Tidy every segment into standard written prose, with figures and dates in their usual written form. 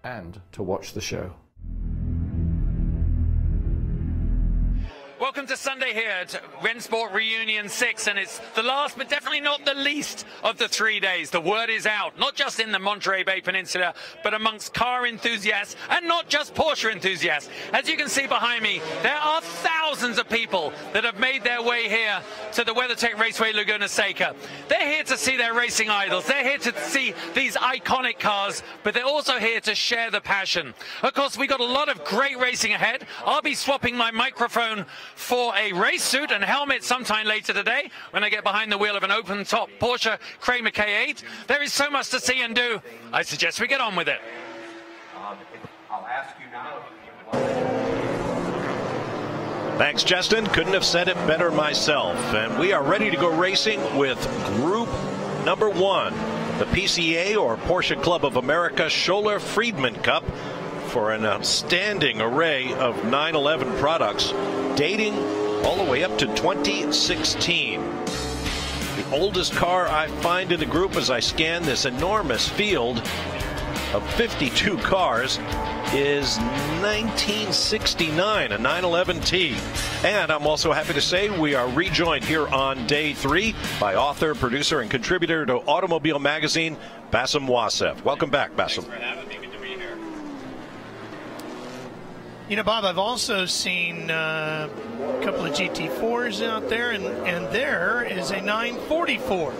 and to watch the show. Welcome to Sunday here at Rennsport Reunion 6, and it's the last but definitely not the least of the 3 days. The word is out, not just in the Monterey Bay Peninsula, but amongst car enthusiasts, and not just Porsche enthusiasts. As you can see behind me, there are thousands of people that have made their way here to the WeatherTech Raceway Laguna Seca. They're here to see their racing idols. They're here to see these iconic cars, but they're also here to share the passion. Of course, we got a lot of great racing ahead. I'll be swapping my microphone for a race suit and helmet sometime later today when I get behind the wheel of an open-top Porsche Kramer K8. There is so much to see and do. I suggest we get on with it. I'll ask you now. Thanks, Justin. Couldn't have said it better myself. And we are ready to go racing with Group Number 1, the PCA or Porsche Club of America Sholar-Friedman Cup, for an outstanding array of 911 products dating all the way up to 2016. The oldest car I find in the group as I scan this enormous field of 52 cars is 1969, a 911T. And I'm also happy to say we are rejoined here on day 3 by author, producer, and contributor to Automobile Magazine, Bassem Wassef. Welcome back, Bassem. Thanks for having me. Good to be here. You know, Bob, I've also seen a couple of GT4s out there, and there is a 944.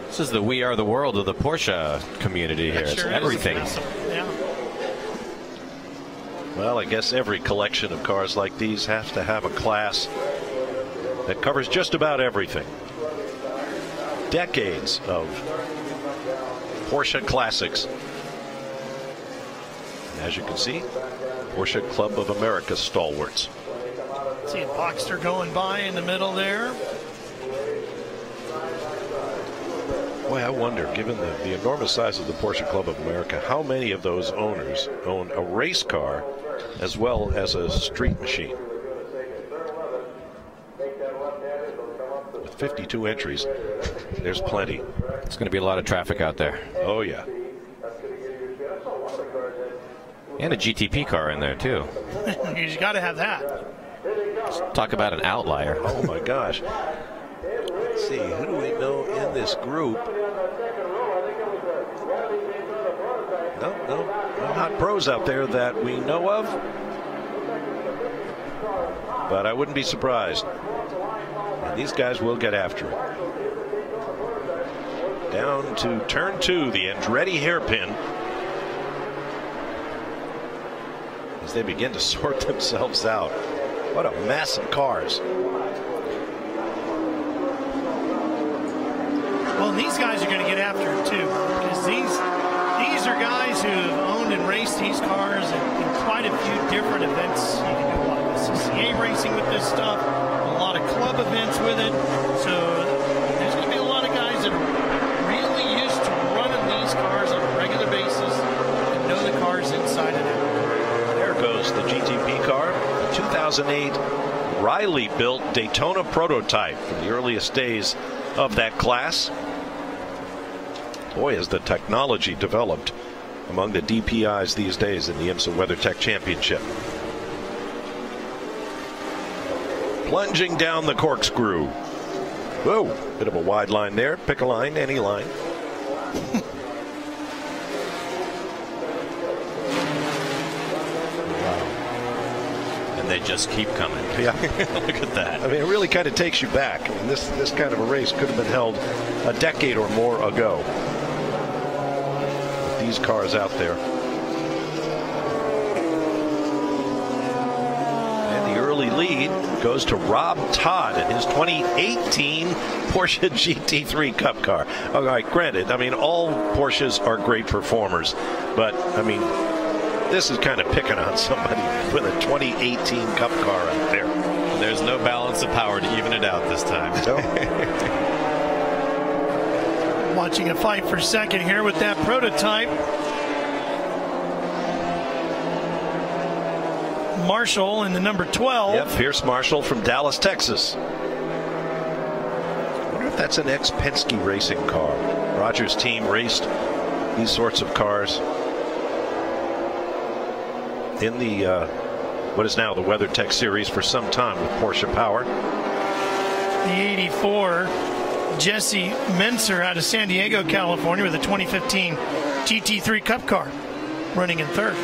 This is the We Are the World of the Porsche community here. Sure, it's everything. Yeah. Well, I guess every collection of cars like these has to have a class that covers just about everything. Decades of Porsche classics. And as you can see, Porsche Club of America stalwarts. See a Boxster going by in the middle there. Boy, I wonder, given the enormous size of the Porsche Club of America, how many of those owners own a race car as well as a street machine? With 52 entries, there's plenty. It's going to be a lot of traffic out there. Oh, yeah. And a GTP car in there, too. You got to have that. Let's talk about an outlier. Oh, my gosh. Let's see, who do we know in this group? No hot pros out there that we know of. But I wouldn't be surprised. And these guys will get after it. Down to turn 2, the Andretti hairpin. As they begin to sort themselves out. What a mess of cars. Well, and these guys are going to get after it too, because these are guys who have owned and raced these cars in quite a few different events. You can do a lot of CCA racing with this stuff, a lot of club events with it. So there's going to be a lot of guys that are really used to running these cars on a regular basis and know the cars inside and out. There goes the GTP car, the 2008 Riley-built Daytona prototype from the earliest days of that class. Boy, has the technology developed among the DPIs these days in the IMSA WeatherTech Championship. Plunging down the corkscrew. Whoa, bit of a wide line there. Pick a line, any line. And they just keep coming. Yeah. Look at that. I mean, it really kind of takes you back. I mean, this kind of a race could have been held a decade or more ago. With these cars out there. And the early lead goes to Robb Todd in his 2018 Porsche GT3 Cup car. All right, granted, I mean, all Porsches are great performers, but, I mean, this is kind of picking on somebody with a 2018 Cup car out there. There's no balance of power to even it out this time. No. Watching a fight for second here with that prototype. Marshall in the number 12. Yep, Pierce Marshall from Dallas, Texas. I wonder if that's an ex-Penske racing car. Roger's team raced these sorts of cars in the what is now the WeatherTech Series for some time with Porsche Power. The 84, Jesse Menser out of San Diego, California, with a 2015 GT3 Cup car, running in third.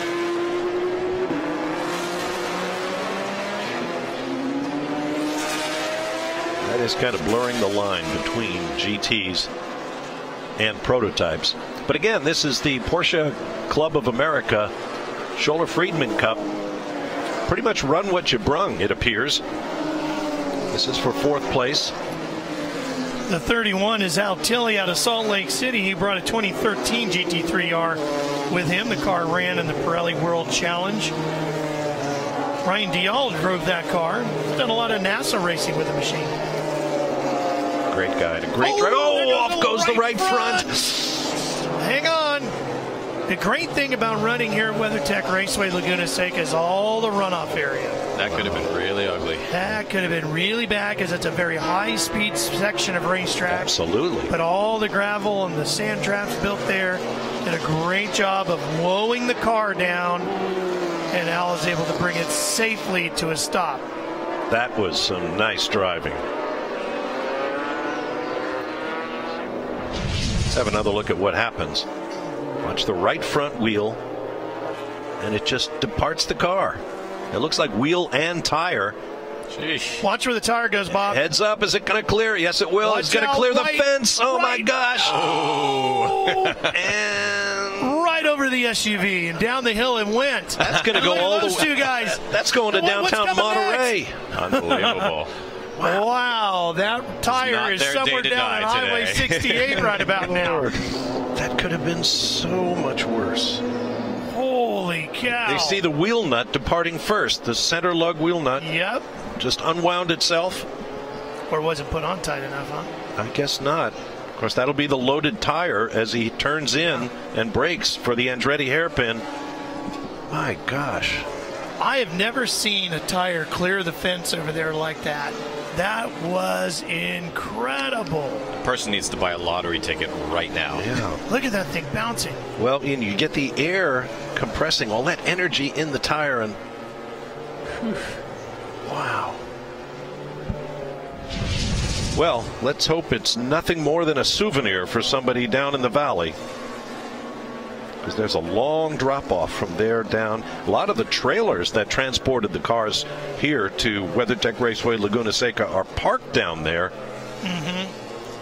That is kind of blurring the line between GTs and prototypes. But again, this is the Porsche Club of America Sholar-Friedman Cup. Pretty much run what you brung, it appears. This is for 4th place. The 31 is Al Tilley out of Salt Lake City. He brought a 2013 GT3R with him. The car ran in the Pirelli World Challenge. Ryan Dial drove that car. He's done a lot of NASA racing with the machine. Great guy. Great drive. Oh, off goes the right front. Hang on. The great thing about running here at WeatherTech Raceway Laguna Seca is all the runoff area. That could have been really ugly. That could have been really bad because it's a very high-speed section of racetrack. Absolutely. But all the gravel and the sand traps built there did a great job of slowing the car down, and Al is able to bring it safely to a stop. That was some nice driving. Let's have another look at what happens. Watch the right front wheel, and it just departs the car. It looks like wheel and tire. Sheesh. Watch where the tire goes, Bob. Heads up. Is it going to clear? Yes, it will. Watch It's going to out, clear the right, fence. Oh, my right. gosh. Oh. And Right over the SUV and down the hill it went. that's going to go Look at all those the way. two guys. That's going to What's downtown coming Monterey. Unbelievable. Wow, that tire not is their somewhere day to down on die Highway today. 68 right about now. That could have been so much worse. Holy cow. They see the wheel nut departing first. The center lug wheel nut Yep. just unwound itself. Or wasn't put on tight enough, huh? I guess not. Of course, that'll be the loaded tire as he turns in and brakes for the Andretti hairpin. My gosh. I have never seen a tire clear the fence over there like that. That was incredible. The person needs to buy a lottery ticket right now. Yeah. Look at that thing bouncing. Well, and you get the air compressing all that energy in the tire, and wow. Well, let's hope it's nothing more than a souvenir for somebody down in the valley, because there's a long drop off from there down. A lot of the trailers that transported the cars here to WeatherTech Raceway Laguna Seca are parked down there.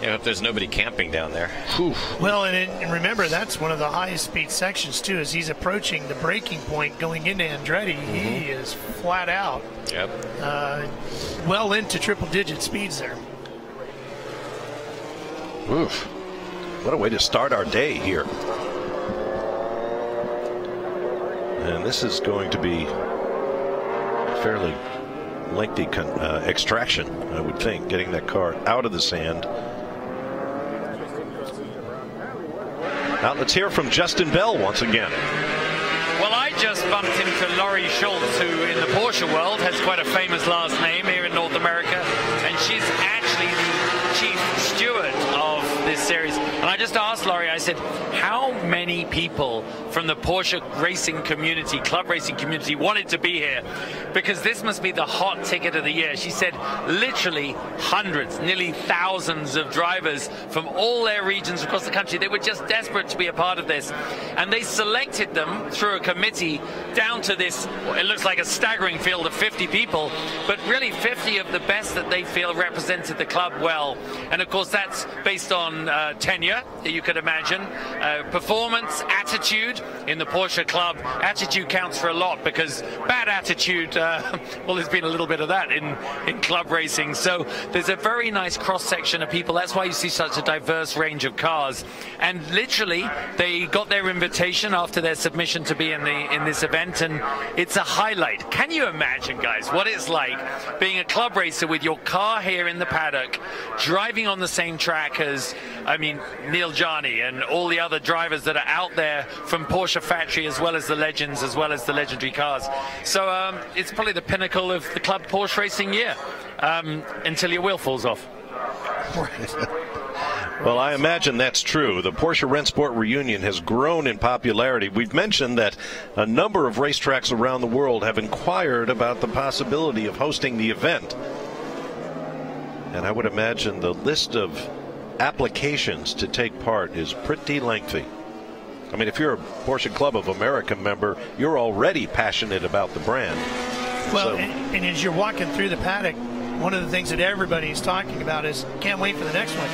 I hope there's nobody camping down there. Well, and remember, that's one of the highest speed sections, too. As he's approaching the braking point going into Andretti, he is flat out. Yep. Well into triple-digit speeds there. Oof. What a way to start our day here. And this is going to be a fairly lengthy extraction, I would think, getting that car out of the sand. Now let's hear from Justin Bell once again. Well, I just bumped into Laurie Schultz, who in the Porsche world has quite a famous last name here in North America, and she's actually the chief steward of this series. And I just asked Laurie, I said, how many people from the Porsche racing community, club racing community, wanted to be here? Because this must be the hot ticket of the year. She said literally hundreds, nearly thousands of drivers from all their regions across the country. They were just desperate to be a part of this. And they selected them through a committee down to this, it looks like a staggering field of 50 people, but really 50 of the best that they feel represented the club well. And of course, that's based on tenure, you could imagine, performance, attitude. In the Porsche club, attitude counts for a lot, because bad attitude, well, there's been a little bit of that in club racing. So there's a very nice cross-section of people. That's why you see such a diverse range of cars. And literally, they got their invitation after their submission to be in this event, and it's a highlight. Can you imagine, guys, what it's like being a club racer with your car here in the paddock, driving on the same track as, I mean, Neil Jani and all the other drivers that are out there from Porsche factory, as well as the legends, as well as the legendary cars. So it's probably the pinnacle of the club Porsche racing year, until your wheel falls off. Well, I imagine that's true. The Porsche Rennsport reunion has grown in popularity. We've mentioned that a number of racetracks around the world have inquired about the possibility of hosting the event. And I would imagine the list of applications to take part is pretty lengthy. I mean, if you're a Porsche Club of America member, you're already passionate about the brand. Well, So, and as you're walking through the paddock, one of the things that everybody's talking about is can't wait for the next one.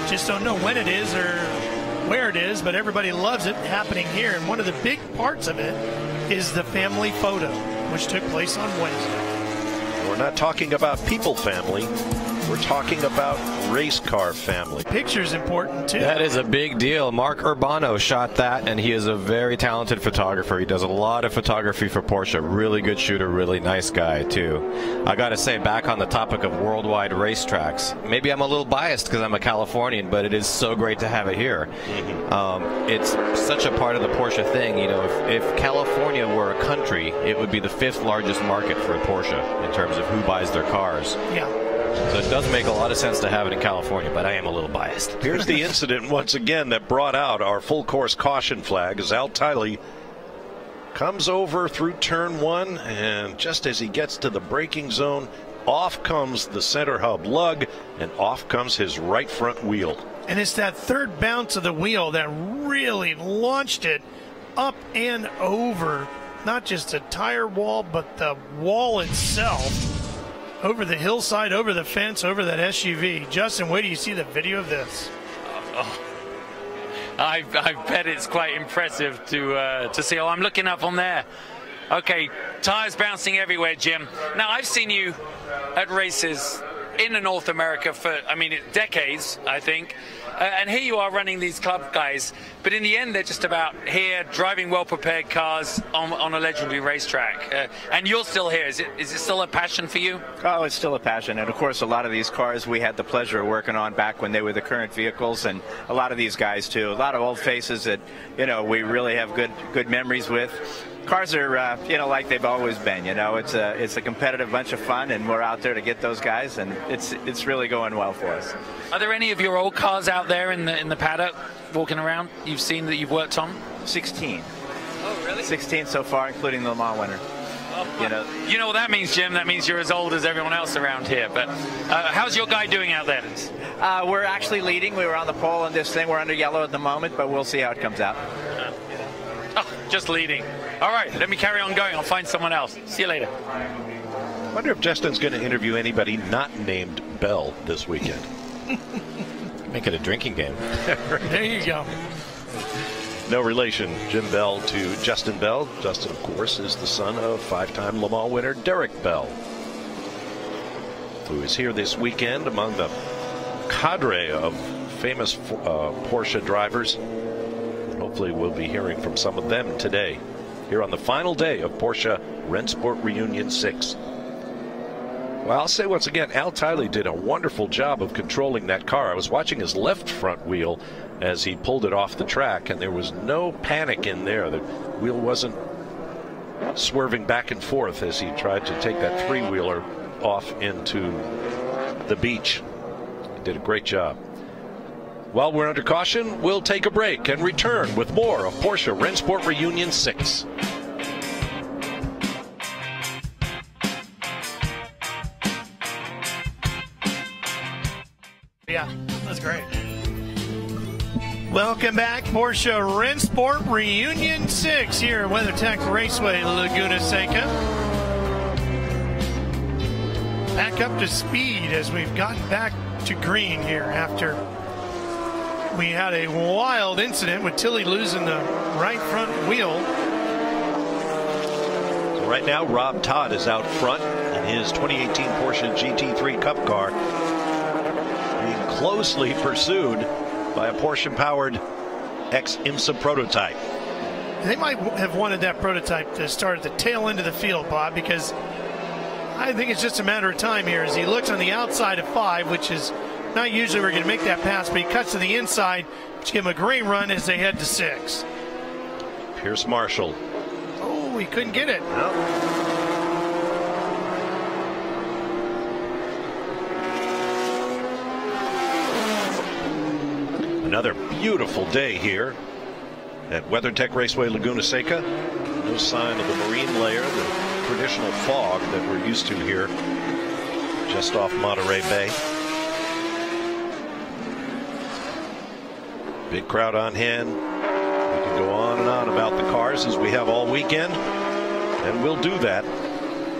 Just don't know when it is or where it is, but everybody loves it happening here. And one of the big parts of it is the family photo, which took place on Wednesday. we're not talking about people family. We're talking about race car family. Picture's important, too. That is a big deal. Mark Urbano shot that, and he is a very talented photographer. He does a lot of photography for Porsche. Really good shooter, really nice guy, too. I got to say, back on the topic of worldwide racetracks, maybe I'm a little biased because I'm a Californian, but it is so great to have it here. It's such a part of the Porsche thing. You know, if California were a country, it would be the 5th largest market for a Porsche in terms of who buys their cars. Yeah. So it does make a lot of sense to have it in California, but I am a little biased. Here's the incident once again that brought out our full course caution flag as Al Tiley comes over through turn 1, and just as he gets to the braking zone, off comes the center hub lug and off comes his right front wheel. And it's that third bounce of the wheel that really launched it up and over, not just the tire wall, but the wall itself. Over the hillside, over the fence, over that SUV. Justin, wait till you see the video of this. I bet it's quite impressive to see. Oh, I'm looking up on there. Okay, tires bouncing everywhere, Jim. Now, I've seen you at races in North America for, I mean, decades, I think. And here you are running these club guys. But in the end, they're just about here driving well-prepared cars on a legendary racetrack. And you're still here. Is it still a passion for you? Oh, it's still a passion. And, of course, a lot of these cars we had the pleasure of working on back when they were the current vehicles. And a lot of these guys, too. A lot of old faces that, you know, we really have good memories with. Cars are, you know, like they've always been. You know, it's a competitive bunch of fun, and we're out there to get those guys, and it's really going well for us. Are there any of your old cars out there in the paddock walking around you've seen that you've worked on? 16. Oh, really? 16 so far, including the Le Mans winner. You know what that means, Jim? That means you're as old as everyone else around here. But how's your guy doing out there? We're actually leading. We were on the pole in this thing. We're under yellow at the moment, but we'll see how it comes out. Oh, just leading. All right, let me carry on going. I'll find someone else. See you later. I wonder if Justin's going to interview anybody not named Bell this weekend. Make it a drinking game. There you go. No relation, Jim Bell to Justin Bell. Justin, of course, is the son of 5-time Le Mans winner Derek Bell, who is here this weekend among the cadre of famous Porsche drivers. Hopefully we'll be hearing from some of them today, here on the final day of Porsche Rennsport Reunion 6. Well, I'll say once again, Al Tiley did a wonderful job of controlling that car. I was watching his left front wheel as he pulled it off the track, and there was no panic in there. The wheel wasn't swerving back and forth as he tried to take that three-wheeler off into the beach. He did a great job. While we're under caution, we'll take a break and return with more of Porsche Rennsport Reunion 6. Yeah, that's great. Welcome back, Porsche Rennsport Reunion 6 here at WeatherTech Raceway, Laguna Seca. Back up to speed as we've gotten back to green here after we had a wild incident with Tilly losing the right front wheel. So right now, Robb Todd is out front in his 2018 Porsche GT3 Cup car, being closely pursued by a Porsche-powered ex-IMSA prototype. They might have wanted that prototype to start at the tail end of the field, Bob, because I think it's just a matter of time here as he looks on the outside of 5, which is not usually we're going to make that pass, but he cuts to the inside, which give him a great run as they head to 6. Pierce Marshall. Oh, he couldn't get it. No. Another beautiful day here at WeatherTech Raceway Laguna Seca. No sign of the marine layer, the traditional fog that we're used to here just off Monterey Bay. Big crowd on hand. We could go on and on about the cars as we have all weekend, and we'll do that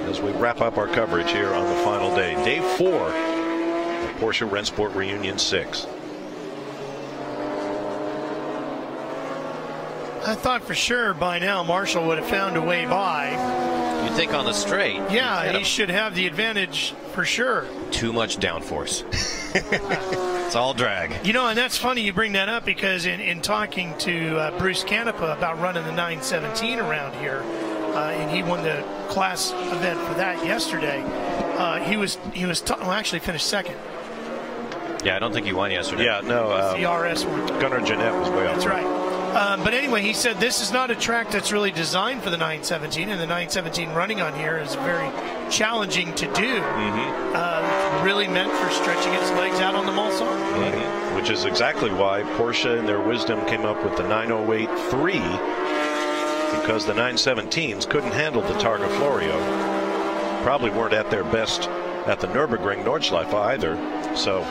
as we wrap up our coverage here on the final day. Day 4 of Porsche Rennsport Reunion 6. I thought for sure by now Marshall would have found a way by. You think on the straight? Yeah, he should have the advantage for sure. Too much downforce. It's all drag. You know, and that's funny you bring that up, because in talking to Bruce Canepa about running the 917 around here, and he won the class event for that yesterday, well, actually finished second. Yeah, I don't think he won yesterday. Yeah, no. The RS one. Gunnar Jeanette was way up. That's right. But anyway, he said this is not a track that's really designed for the 917, and the 917 running on here is very challenging to do. Really meant for stretching its legs out on the Mulsanne. Which is exactly why Porsche, in their wisdom, came up with the 908-3, because the 917s couldn't handle the Targa Florio. Probably weren't at their best at the Nürburgring Nordschleife either. So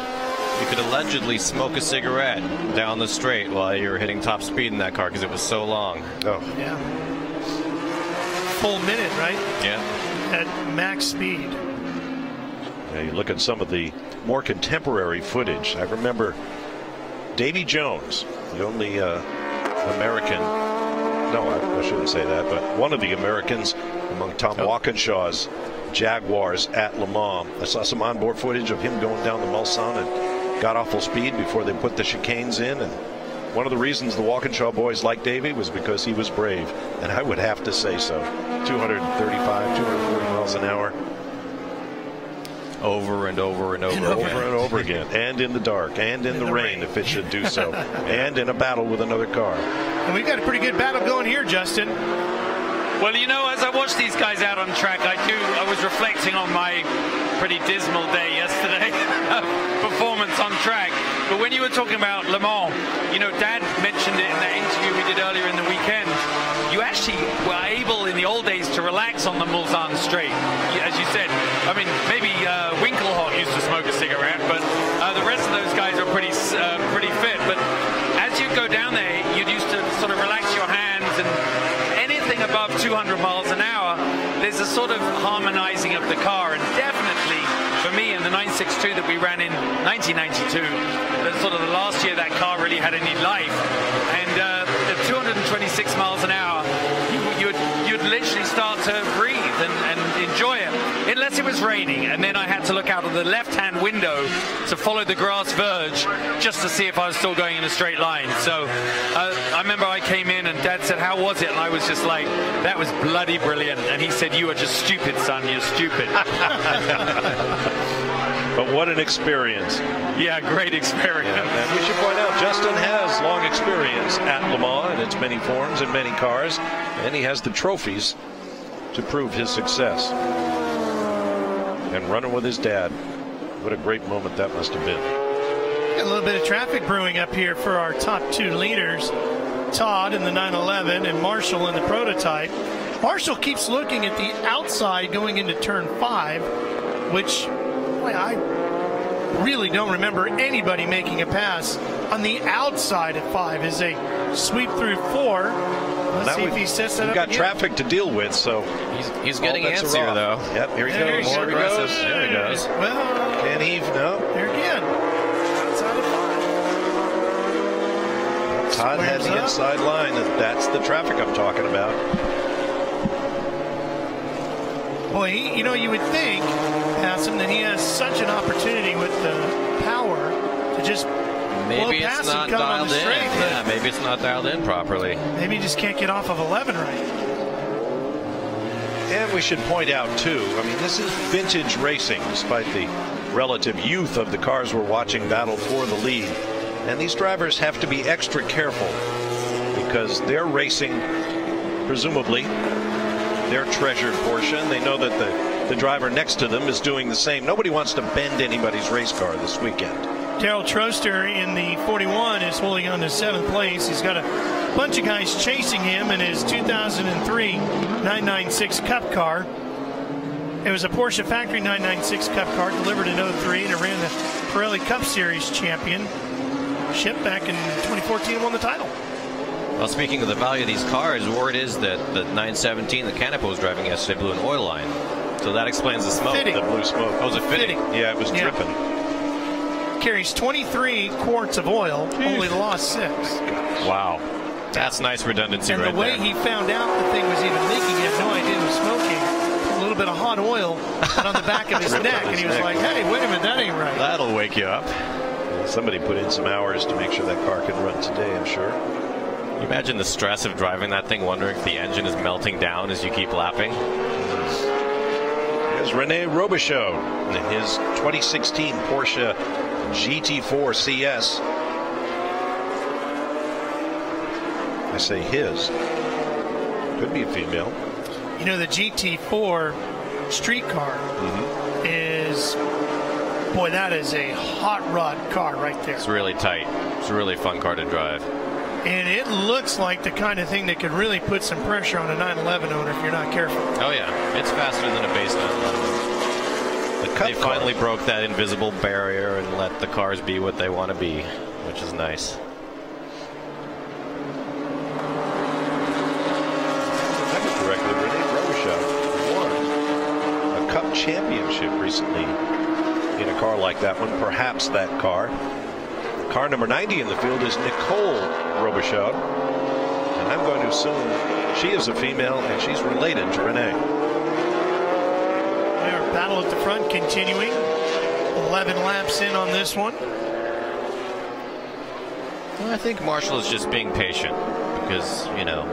you could allegedly smoke a cigarette down the straight while you were hitting top speed in that car because it was so long. Oh. Yeah. Full minute, right? Yeah. At max speed. Yeah, you look at some of the more contemporary footage. I remember Davy Jones, the only American. No, I shouldn't say that, but one of the Americans among Tom Walkinshaw's Jaguars at Le Mans. I saw some onboard footage of him going down the Mulsanne and got off full speed before they put the chicanes in. And one of the reasons the Walkinshaw boys liked Davey was because he was brave. And I would have to say so. 235, 240 miles an hour. Over and over and over again. Over and over again. And in the dark. And in the rain, if it should do so. And in a battle with another car. And we've got a pretty good battle going here, Justin. Well, you know, as I watched these guys out on track, I was reflecting on my pretty dismal day yesterday, performance on track. But when you were talking about Le Mans, you know, Dad mentioned it in that interview we did earlier in the weekend. You actually were able in the old days to relax on the Mulsanne straight. As you said, I mean, maybe Winkelhock used to smoke a cigarette, but the rest of those guys are pretty fit. But as you go down there, you used to sort of relax your hands, and anything above 200 miles an hour, there's a sort of harmonizing of the car. And definitely for me in the 962 that we ran in 1992, that's sort of the last year that car really had any life. And at 226 miles an hour, you'd literally start to breathe and enjoy it, unless it was raining, and then I had to look out of the left-hand window to follow the grass verge just to see if I was still going in a straight line. So I remember I came in and Dad said, "How was it?" And I was just like, "That was bloody brilliant." And he said, "You are just stupid, son. You're stupid." But what an experience. Yeah, great experience. Yeah, and we should point out, Justin has long experience at Le Mans in its many forms and many cars, and he has the trophies to prove his success. And running with his dad, what a great moment that must have been. A little bit of traffic brewing up here for our top two leaders, Todd in the 911 and Marshall in the prototype. Marshall keeps looking at the outside going into turn 5, which I really don't remember anybody making a pass on the outside at 5 as they sweep through 4. Let's see if he sets that up. We've got again. traffic to deal with, so he's getting antsier though. Yep, here he goes. More aggressive. There he goes. Well, Can he? No. there again. Outside of 5. Todd had the inside line, and that's the traffic I'm talking about. Boy, you would think, past him, that he has such an opportunity with the power to just Maybe blow past it's not him coming on dialed the in. straight. Yeah, maybe it's not dialed in properly. Maybe he just can't get off of 11 right. And we should point out, too, I mean, this is vintage racing, despite the relative youth of the cars we're watching battle for the lead. And these drivers have to be extra careful because they're racing, presumably, their treasured Porsche, and they know that the driver next to them is doing the same. Nobody wants to bend anybody's race car this weekend. Darrell Troster in the 41 is holding on to 7th place. He's got a bunch of guys chasing him in his 2003 996 Cup car. It was a Porsche Factory 996 Cup car delivered in 03, and it ran the Pirelli Cup Series championship back in 2014 and won the title. Well, speaking of the value of these cars, word is that the 917 that Canepa was driving yesterday blew an oil line. So that explains the smoke. Fitting. The blue smoke. Oh, was it fitting? Yeah, it was dripping. Carries 23 quarts of oil, only lost 6. Wow. That's nice redundancy and right there. And the way he found out the thing was even leaking, he had no idea it was smoking. A little bit of hot oil on the back of his neck, and he was like, hey, wait a minute, that ain't right. That'll wake you up. Somebody put in some hours to make sure that car could run today, I'm sure. You imagine the stress of driving that thing, wondering if the engine is melting down as you keep lapping. Here's Rene Robichaud in his 2016 Porsche GT4 CS. I say his. Could be a female. You know, the GT4 street car is, boy, that is a hot rod car right there. It's really tight. It's a really fun car to drive. And it looks like the kind of thing that could really put some pressure on a 911 owner if you're not careful. Oh, yeah. It's faster than a base 911. They finally broke that invisible barrier and let the cars be what they want to be, which is nice. If I remember correctly, Rene Robichaud won a Cup championship recently in a car like that one, perhaps that car. Car number 90 in the field is Nicole Robichaud, and I'm going to assume she is a female and she's related to Rene. Our battle at the front continuing. 11 laps in on this one. Well, I think Marshall is just being patient because, you know,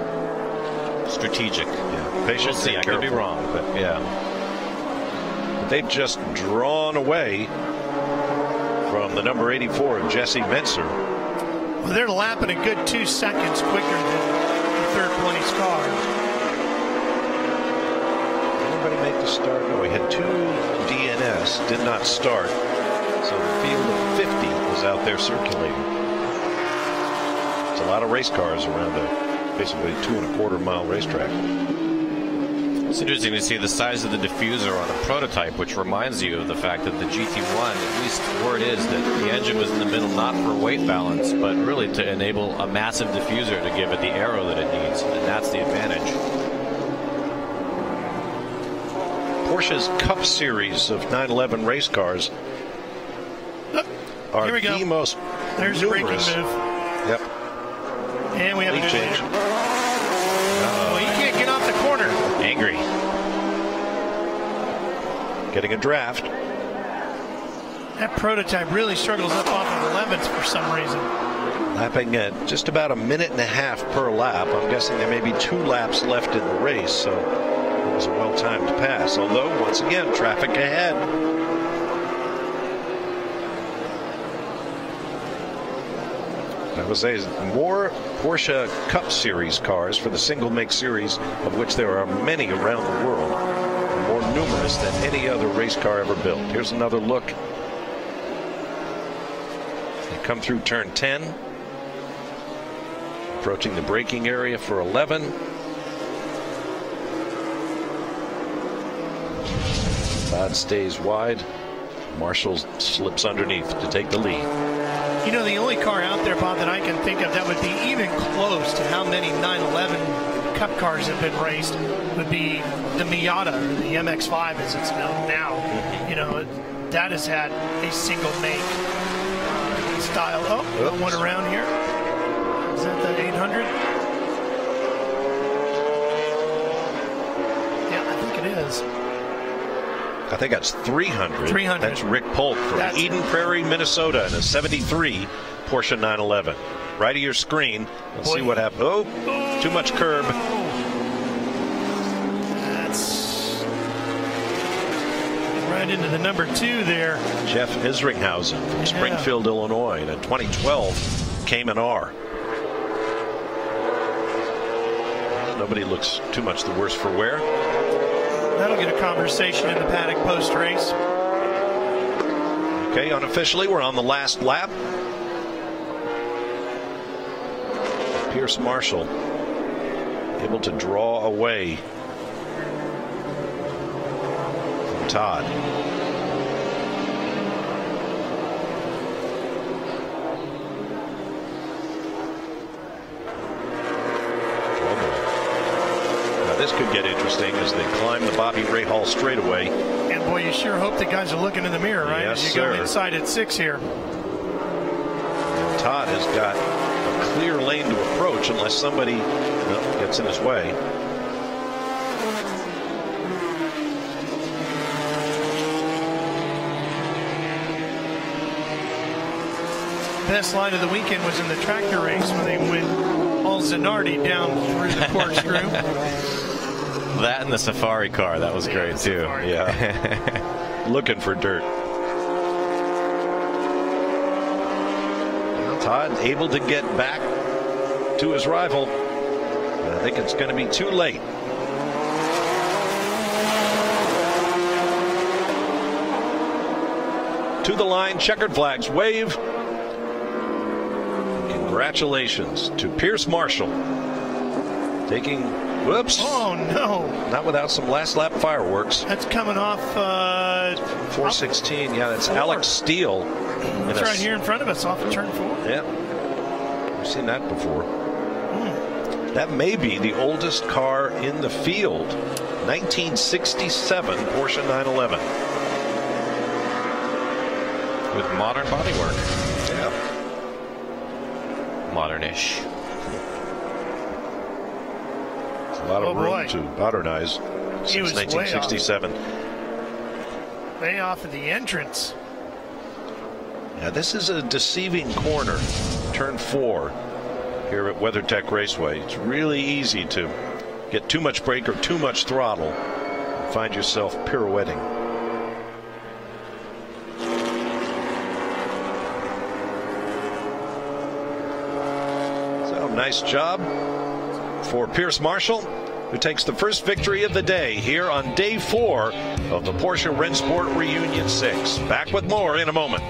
strategic. Yeah, patient. We'll see. I could be wrong, but yeah. But they've just drawn away from the number 84 of Jesse Menser. Well, they're lapping a good 2 seconds quicker than the third place car. Did anybody make the start? No, we had 2 DNS, did not start. So the field of 50 is out there circulating. It's a lot of race cars around a basically 2.25 mile racetrack. It's interesting to see the size of the diffuser on a prototype, which reminds you of the fact that the GT1, at least word is that the engine was in the middle not for weight balance, but really to enable a massive diffuser to give it the aero that it needs, and that's the advantage. Porsche's Cup Series of 911 race cars are the most There's numerous. a braking move. Yep. And we have a Lead change. Well, you can't get off the corner. Angry. Getting a draft. That prototype really struggles up off of 11s for some reason. Lapping at just about 1.5 minutes per lap. I'm guessing there may be 2 laps left in the race, so it was a well-timed pass. Although, once again, traffic ahead. I would say more Porsche Cup Series cars for the single-make series, of which there are many around the world, more numerous than any other race car ever built. Here's another look. They come through turn 10, approaching the braking area for 11. Todd stays wide. Marshall slips underneath to take the lead. You know, the only car out there, Bob, that I can think of that would be even close to how many 911 Cup cars have been raced would be the Miata, or the MX-5 as it's known now. You know, that has had a single make style. Oh, one around here. Is that the 800? Yeah, I think it is. I think that's 300. 300. That's Rick Polk from Eden Prairie, Minnesota, in a 73 Porsche 911. Right of your screen. Let's see what happened. Oh, too much curb. That's right into the number 2 there. Jeff Isringhausen from Springfield, Illinois, in a 2012 Cayman R. Nobody looks too much the worse for wear. That'll get a conversation in the paddock post-race. Okay, unofficially, we're on the last lap. Pierce Marshall able to draw away from Todd. This could get interesting as they climb the Bobby Rahal straightaway. And boy, you sure hope the guys are looking in the mirror, right? Yes, as you sir. go inside at 6 here. And Todd has got a clear lane to approach unless somebody gets in his way. Best line of the weekend was in the tractor race when they went all Zanardi down through the corkscrew. That and the safari car, that was great too. Yeah. Looking for dirt. Todd able to get back to his rival. I think it's going to be too late. To the line, checkered flags wave. Congratulations to Pierce Marshall. Taking, whoops. Oh, no. Not without some last lap fireworks. That's coming off 416. Yeah, that's 4. Alex Steele. That's right here in front of us off of turn 4. Yeah. We've seen that before. That may be the oldest car in the field. 1967 Porsche 911. With modern bodywork. Yeah. Modernish. A lot of room to modernize since 1967. Way off of the entrance. Yeah, this is a deceiving corner. Turn 4 here at WeatherTech Raceway. It's really easy to get too much brake or too much throttle and find yourself pirouetting. So nice job for Pierce Marshall, who takes the first victory of the day here on day 4 of the Porsche Rennsport Reunion 6. Back with more in a moment.